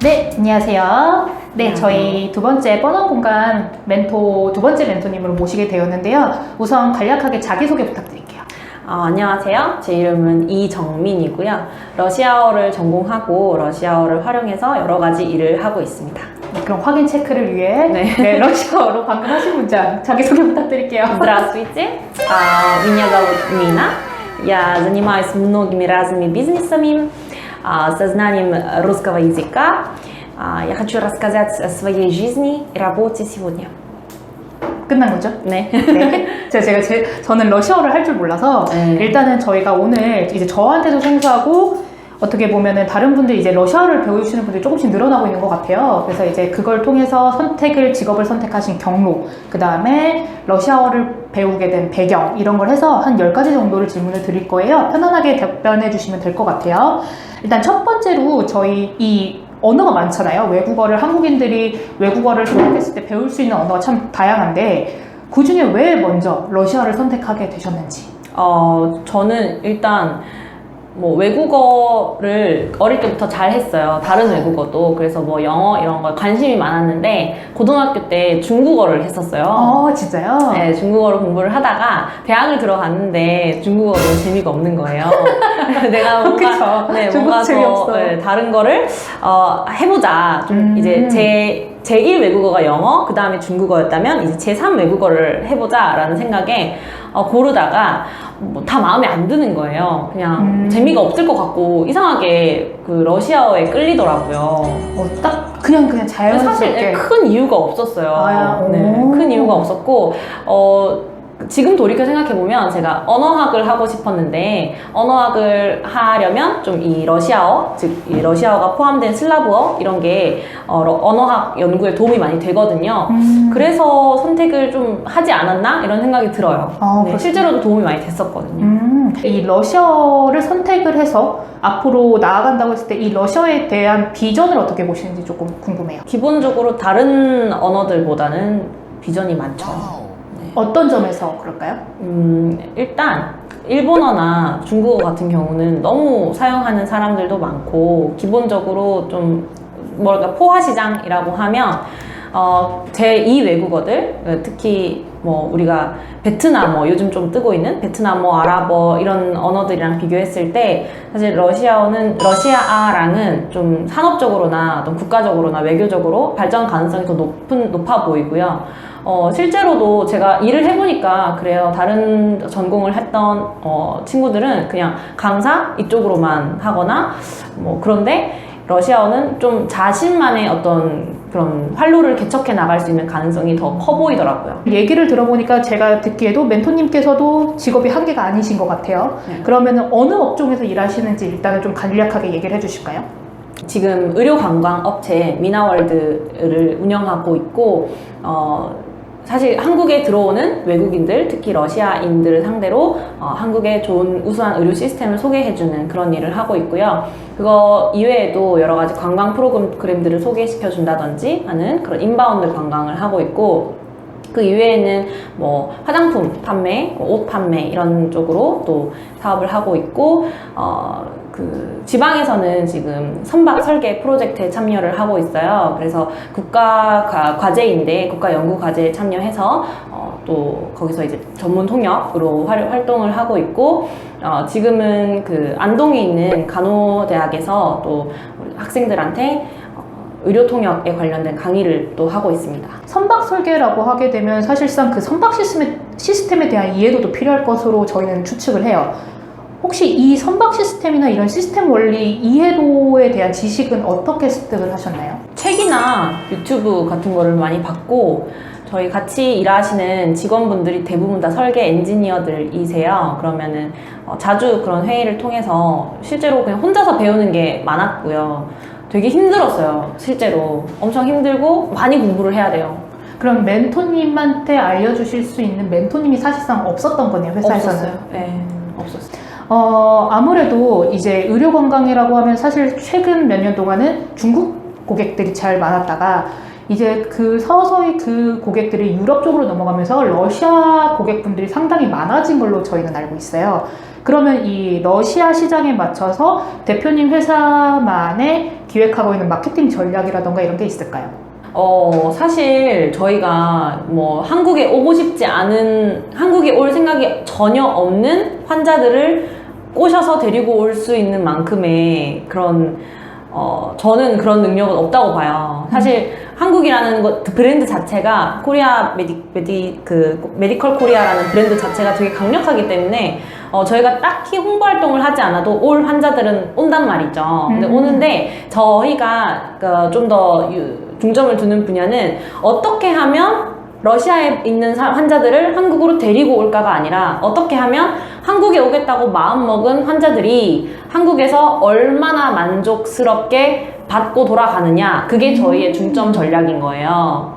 네, 안녕하세요. 네, 저희 두 번째 뻔한 공간 두 번째 멘토님으로 모시게 되었는데요. 우선 간략하게 자기소개 부탁드릴게요. 안녕하세요. 제 이름은 이정민이고요. 러시아어를 전공하고 러시아어를 활용해서 여러 가지 일을 하고 있습니다. 네, 그럼 확인 체크를 위해 네. 러시아어로 방금 하신 문장 자기소개 부탁드릴게요. Здравствуйте. Меня зовут Нина. Я занимаюсь многими разными бизнесами, со знанием русского языка. Я хочу рассказать о своей жизни и работе сегодня. 끝난 거죠? 네. 네. 저는 러시아어를 할 줄 몰라서 일단은 저희가 오늘 이제 저한테도 생소하고 어떻게 보면은 다른 분들 이제 러시아어를 배우시는 분들이 조금씩 늘어나고 있는 것 같아요. 그래서 이제 그걸 통해서 직업을 선택하신 경로, 그 다음에 러시아어를 배우게 된 배경, 이런 걸 해서 한 10가지 정도를 질문을 드릴 거예요. 편안하게 답변해 주시면 될 것 같아요. 일단 첫 번째로 저희 이 언어가 많잖아요. 한국인들이 외국어를 선택했을 때 배울 수 있는 언어가 참 다양한데 그 중에 왜 먼저 러시아를 선택하게 되셨는지? 저는 일단 외국어를 어릴 때부터 잘 했어요. 다른 외국어도. 그래서 영어 이런 거에 관심이 많았는데 고등학교 때 중국어를 했었어요. 진짜요? 네, 중국어를 공부를 하다가 대학을 들어갔는데 중국어가 너무 재미가 없는 거예요. 내가 뭔가 뭔가 더 다른 거를 해보자. 좀 이제 제1 외국어가 영어, 그 다음에 중국어였다면 이제 제3 외국어를 해보자라는 생각에 고르다가 다 마음에 안 드는 거예요. 그냥 재미가 없을 것 같고 이상하게 그 러시아어에 끌리더라고요. 그냥 자연스럽게. 사실 큰 이유가 없었어요. 큰 이유가 없었고 지금 돌이켜 생각해보면 제가 언어학을 하고 싶었는데 언어학을 하려면 좀 이 러시아어, 즉 이 러시아어가 포함된 슬라브어 이런 게 언어학 연구에 도움이 많이 되거든요. 그래서 선택을 좀 하지 않았나 이런 생각이 들어요. 실제로도 도움이 많이 됐었거든요. 이 러시아어를 선택을 해서 앞으로 나아간다고 했을 때 이 러시아에 대한 비전을 어떻게 보시는지 조금 궁금해요. 기본적으로 다른 언어들보다는 비전이 많죠. 어떤 점에서 그럴까요? 일단 일본어나 중국어 같은 경우는 너무 사용하는 사람들도 많고 기본적으로 좀 포화 시장이라고 하면 제2 외국어들, 특히 우리가 베트남어, 요즘 좀 뜨고 있는 베트남어, 아랍어 이런 언어들이랑 비교했을 때 사실 러시아랑은 좀 산업적으로나 어떤 국가적으로나 외교적으로 발전 가능성이 더 높아 보이고요. 실제로도 제가 일을 해보니까 그래요. 다른 전공을 했던 친구들은 그냥 강사 이쪽으로만 하거나 그런데 러시아어는 좀 자신만의 어떤 그런 활로를 개척해 나갈 수 있는 가능성이 더 커 보이더라고요. 얘기를 들어보니까 제가 듣기에도 멘토님께서도 직업이 한계가 아니신 것 같아요. 그러면 어느 업종에서 일하시는지 일단은 좀 간략하게 얘기를 해주실까요? 지금 의료관광업체 미나월드를 운영하고 있고 사실 한국에 들어오는 외국인들, 특히 러시아인들을 상대로 한국의 좋은 우수한 의료 시스템을 소개해주는 그런 일을 하고 있고요. 그거 이외에도 여러 가지 관광 프로그램들을 소개시켜준다든지 하는 그런 인바운드 관광을 하고 있고 그 이외에는 화장품 판매, 옷 판매 이런 쪽으로 또 사업을 하고 있고 그 지방에서는 지금 선박 설계 프로젝트에 참여를 하고 있어요. 그래서 국가 과제인데 국가 연구 과제에 참여해서 또 거기서 이제 전문 통역으로 활동을 하고 있고 지금은 그 안동에 있는 간호대학에서 또 학생들한테 의료 통역에 관련된 강의를 또 하고 있습니다. 선박 설계라고 하게 되면 사실상 그 선박 시스템에 대한 이해도도 필요할 것으로 저희는 추측을 해요. 혹시 이 선박 시스템이나 이런 시스템 원리 이해도에 대한 지식은 어떻게 습득을 하셨나요? 책이나 유튜브 같은 거를 많이 봤고 저희 같이 일하시는 직원분들이 대부분 다 설계 엔지니어들이세요. 그러면은 자주 그런 회의를 통해서 실제로 그냥 혼자서 배우는 게 많았고요. 되게 힘들었어요. 실제로 엄청 힘들고 많이 공부를 해야 돼요. 그럼 멘토님한테 알려주실 수 있는 멘토님이 사실상 없었던 거네요, 회사에서는? 없었어요. 네, 없었어요. 아무래도 이제 의료관광이라고 하면 사실 최근 몇 년 동안은 중국 고객들이 잘 많았다가 이제 서서히 그 고객들이 유럽 쪽으로 넘어가면서 러시아 고객분들이 상당히 많아진 걸로 저희는 알고 있어요. 그러면 이 러시아 시장에 맞춰서 대표님 회사만의 기획하고 있는 마케팅 전략이라던가 이런 게 있을까요? 사실 저희가 뭐 한국에 오고 싶지 않은, 한국에 올 생각이 전혀 없는 환자들을 꼬셔서 데리고 올 수 있는 만큼의 그런, 저는 그런 능력은 없다고 봐요. 사실 한국이라는 브랜드 자체가 코리아 메디컬 코리아라는 브랜드 자체가 되게 강력하기 때문에 저희가 딱히 홍보 활동을 하지 않아도 올 환자들은 온단 말이죠. 근데 오는데 저희가 좀 더 중점을 두는 분야는 어떻게 하면 러시아에 있는 환자들을 한국으로 데리고 올까가 아니라 어떻게 하면 한국에 오겠다고 마음먹은 환자들이 한국에서 얼마나 만족스럽게 받고 돌아가느냐, 그게 저희의 중점 전략인 거예요.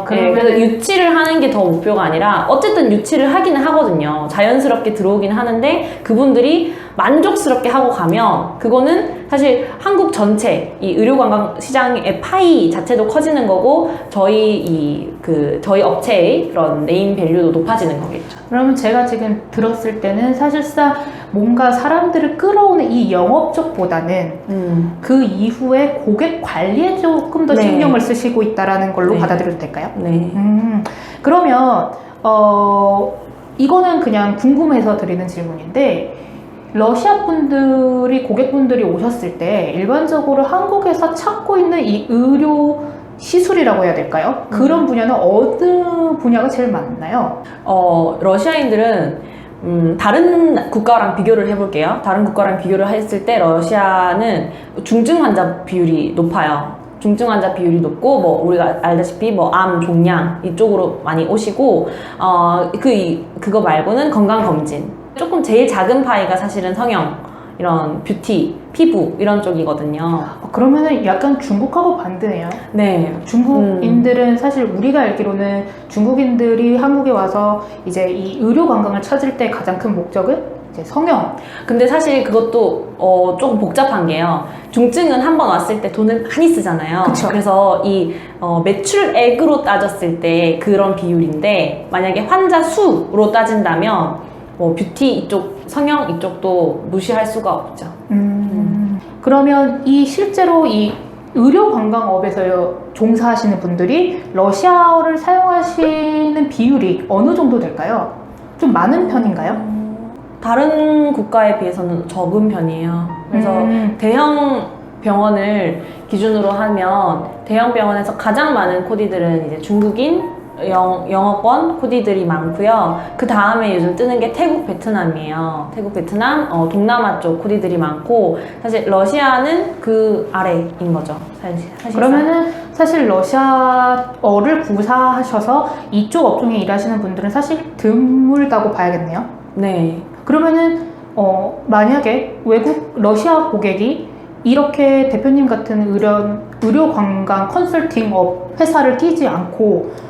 네, 그래서 유치를 하는 게 더 목표가 아니라 어쨌든 유치를 하기는 하거든요. 자연스럽게 들어오긴 하는데 그분들이 만족스럽게 하고 가면 그거는 사실 한국 전체 이 의료관광 시장의 파이 자체도 커지는 거고 저희 저희 업체의 그런 네임 밸류도 높아지는 거겠죠. 그러면 제가 지금 들었을 때는 사실상 뭔가 사람들을 끌어오는 이 영업 쪽보다는 그 이후에 고객 관리에 조금 더 네. 신경을 쓰시고 있다라는 걸로 네. 받아들여도 될까요? 네. 그러면 이거는 그냥 궁금해서 드리는 질문인데 러시아 분들이 고객분들이 오셨을 때 일반적으로 한국에서 찾고 있는 이 의료 시술이라고 해야 될까요? 그런 분야는 어느 분야가 제일 많나요? 러시아인들은 다른 국가랑 비교를 해볼게요. 다른 국가랑 비교를 했을 때 러시아는 중증 환자 비율이 높아요. 중증 환자 비율이 높고 뭐 우리가 알다시피 뭐 암, 종양 이쪽으로 많이 오시고 그거 말고는 건강 검진. 조금 제일 작은 파이가 사실은 성형, 이런 뷰티, 피부 이런 쪽이거든요. 그러면은 약간 중국하고 반대네요. 네. 중국인들은 사실 우리가 알기로는 중국인들이 한국에 와서 이제 이 의료 관광을 찾을 때 가장 큰 목적은 이제 성형. 근데 사실 그것도 조금 복잡한 게요. 중증은 한 번 왔을 때 돈을 많이 쓰잖아요. 그쵸. 그래서 이 매출액으로 따졌을 때 그런 비율인데 만약에 환자 수로 따진다면 뭐 뷰티 이쪽, 성형 이쪽도 무시할 수가 없죠. 그러면 실제로 이 의료관광업에서 종사하시는 분들이 러시아어를 사용하시는 비율이 어느 정도 될까요? 좀 많은 편인가요? 다른 국가에 비해서는 적은 편이에요. 그래서 대형 병원을 기준으로 하면 대형 병원에서 가장 많은 코디들은 이제 중국인, 영어권 코디들이 많고요. 그 다음에 요즘 뜨는 게 태국, 베트남이에요. 태국, 베트남, 동남아 쪽 코디들이 많고 사실 러시아는 그 아래인 거죠. 사실. 그러면은 사실 러시아어를 구사하셔서 이쪽 업종에 일하시는 분들은 사실 드물다고 봐야겠네요. 네. 그러면은 만약에 러시아 고객이 이렇게 대표님 같은 의료관광 컨설팅업 회사를 끼지 않고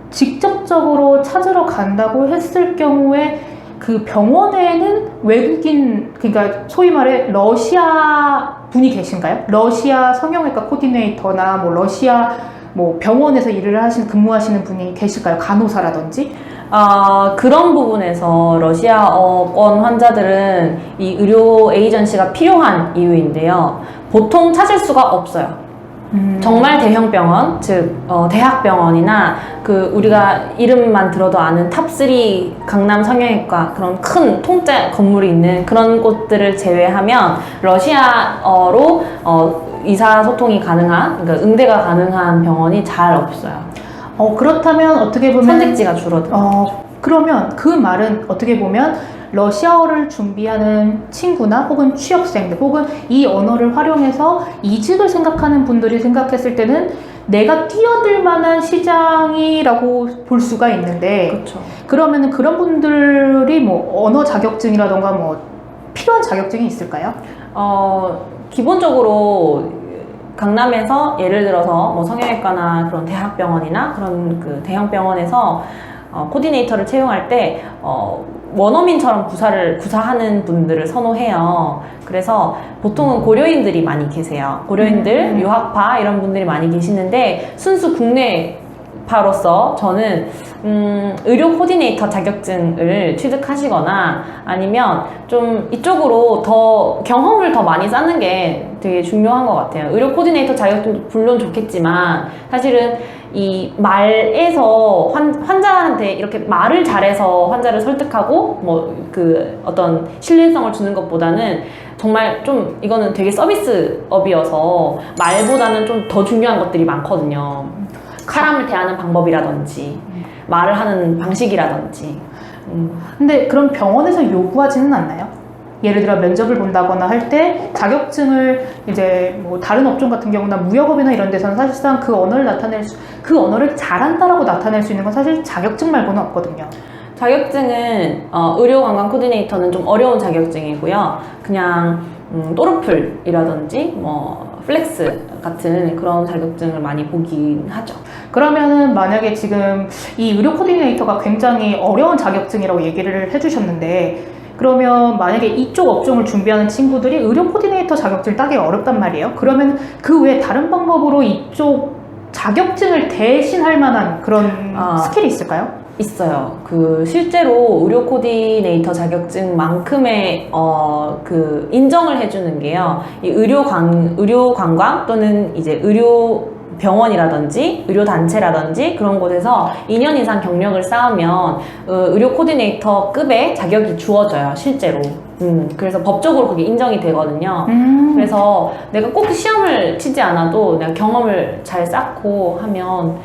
직접적으로 찾으러 간다고 했을 경우에 그 병원에는 외국인, 그러니까 소위 말해 러시아 분이 계신가요? 러시아 성형외과 코디네이터나 뭐 러시아 뭐 병원에서 근무하시는 분이 계실까요? 간호사라든지? 그런 부분에서 러시아어권 환자들은 이 의료 에이전시가 필요한 이유인데요. 보통 찾을 수가 없어요. 정말 대형 병원, 즉 대학병원이나 우리가 이름만 들어도 아는 탑3 강남 성형외과 그런 큰 통짜 건물이 있는 그런 곳들을 제외하면 러시아어로 의사소통이 가능한, 그러니까 응대가 가능한 병원이 잘 없어요. 그렇다면 어떻게 보면 선택지가 줄어들어요. 그러면 그 말은 어떻게 보면 러시아어를 준비하는 친구나 혹은 취업생들 혹은 이 언어를 활용해서 이직을 생각하는 분들이 생각했을 때는 내가 뛰어들 만한 시장이라고 볼 수가 있는데 그렇죠. 그러면은 그런 분들이 뭐 언어 자격증이라던가 뭐 필요한 자격증이 있을까요? 기본적으로 강남에서 예를 들어서 뭐 성형외과나 그런 대학병원이나 그런 대형 병원에서 코디네이터를 채용할 때 원어민처럼 구사하는 분들을 선호해요. 그래서 보통은 고려인들이 많이 계세요. 고려인들, 유학파 이런 분들이 많이 계시는데 순수 국내 의료진파로서 저는 의료 코디네이터 자격증을 취득하시거나 아니면 좀 이쪽으로 더 경험을 더 많이 쌓는 게 되게 중요한 것 같아요. 의료 코디네이터 자격증도 물론 좋겠지만 사실은 이 말에서 환자한테 이렇게 말을 잘해서 환자를 설득하고 뭐 그 어떤 신뢰성을 주는 것보다는 정말 좀 이거는 되게 서비스업이어서 말보다는 좀 더 중요한 것들이 많거든요. 사람을 대하는 방법이라든지 말을 하는 방식이라든지. 근데 그럼 병원에서 요구하지는 않나요? 예를 들어 면접을 본다거나 할 때 자격증을 이제 뭐 다른 업종 같은 경우나 무역업이나 이런 데서는 사실상 그 언어를 잘한다라고 나타낼 수 있는 건 사실 자격증 말고는 없거든요. 자격증은 의료 관광 코디네이터는 좀 어려운 자격증이고요. 그냥 또르플이라든지 뭐 플렉스 같은 그런 자격증을 많이 보긴 하죠. 그러면은 만약에 지금 이 의료 코디네이터가 굉장히 어려운 자격증이라고 얘기를 해주셨는데 그러면 만약에 이쪽 업종을 준비하는 친구들이 의료 코디네이터 자격증을 따기 어렵단 말이에요. 그러면 그 외에 다른 방법으로 이쪽 자격증을 대신할 만한 그런 스킬이 있을까요? 있어요. 그 실제로 의료 코디네이터 자격증만큼의 그 인정을 해주는 게요. 이 의료 관광 또는 이제 의료 병원이라든지 의료 단체라든지 그런 곳에서 2년 이상 경력을 쌓으면 의료 코디네이터 급의 자격이 주어져요. 실제로. 그래서 법적으로 그게 인정이 되거든요. 그래서 내가 꼭 시험을 치지 않아도 내가 경험을 잘 쌓고 하면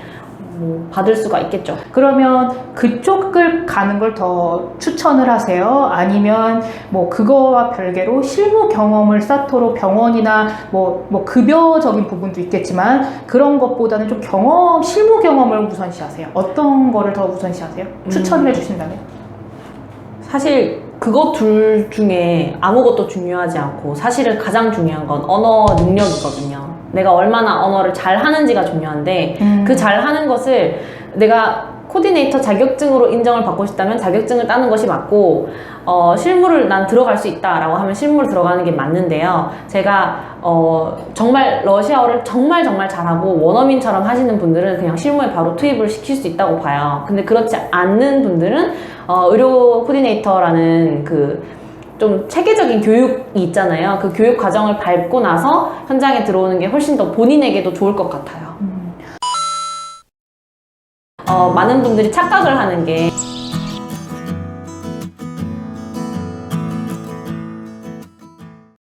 뭐 받을 수가 있겠죠. 그러면 그쪽을 가는 걸 더 추천을 하세요? 아니면 뭐 그거와 별개로 실무 경험을 쌓도록 병원이나 뭐 급여적인 부분도 있겠지만 그런 것보다는 좀 실무 경험을 우선시하세요? 어떤 거를 더 우선시하세요? 추천을 해주신다면? 사실 그거 둘 중에 아무것도 중요하지 않고 사실은 가장 중요한 건 언어 능력이거든요. 내가 얼마나 언어를 잘 하는지가 중요한데 그 잘하는 것을 내가 코디네이터 자격증으로 인정을 받고 싶다면 자격증을 따는 것이 맞고 실무를 난 들어갈 수 있다라고 하면 실무를 들어가는 게 맞는데요. 제가 정말 러시아어를 정말 잘하고 원어민처럼 하시는 분들은 그냥 실무에 바로 투입을 시킬 수 있다고 봐요. 근데 그렇지 않는 분들은 의료 코디네이터라는 그 좀 체계적인 교육이 있잖아요. 그 교육 과정을 밟고 나서 현장에 들어오는 게 훨씬 더 본인에게도 좋을 것 같아요. 많은 분들이 착각을 하는 게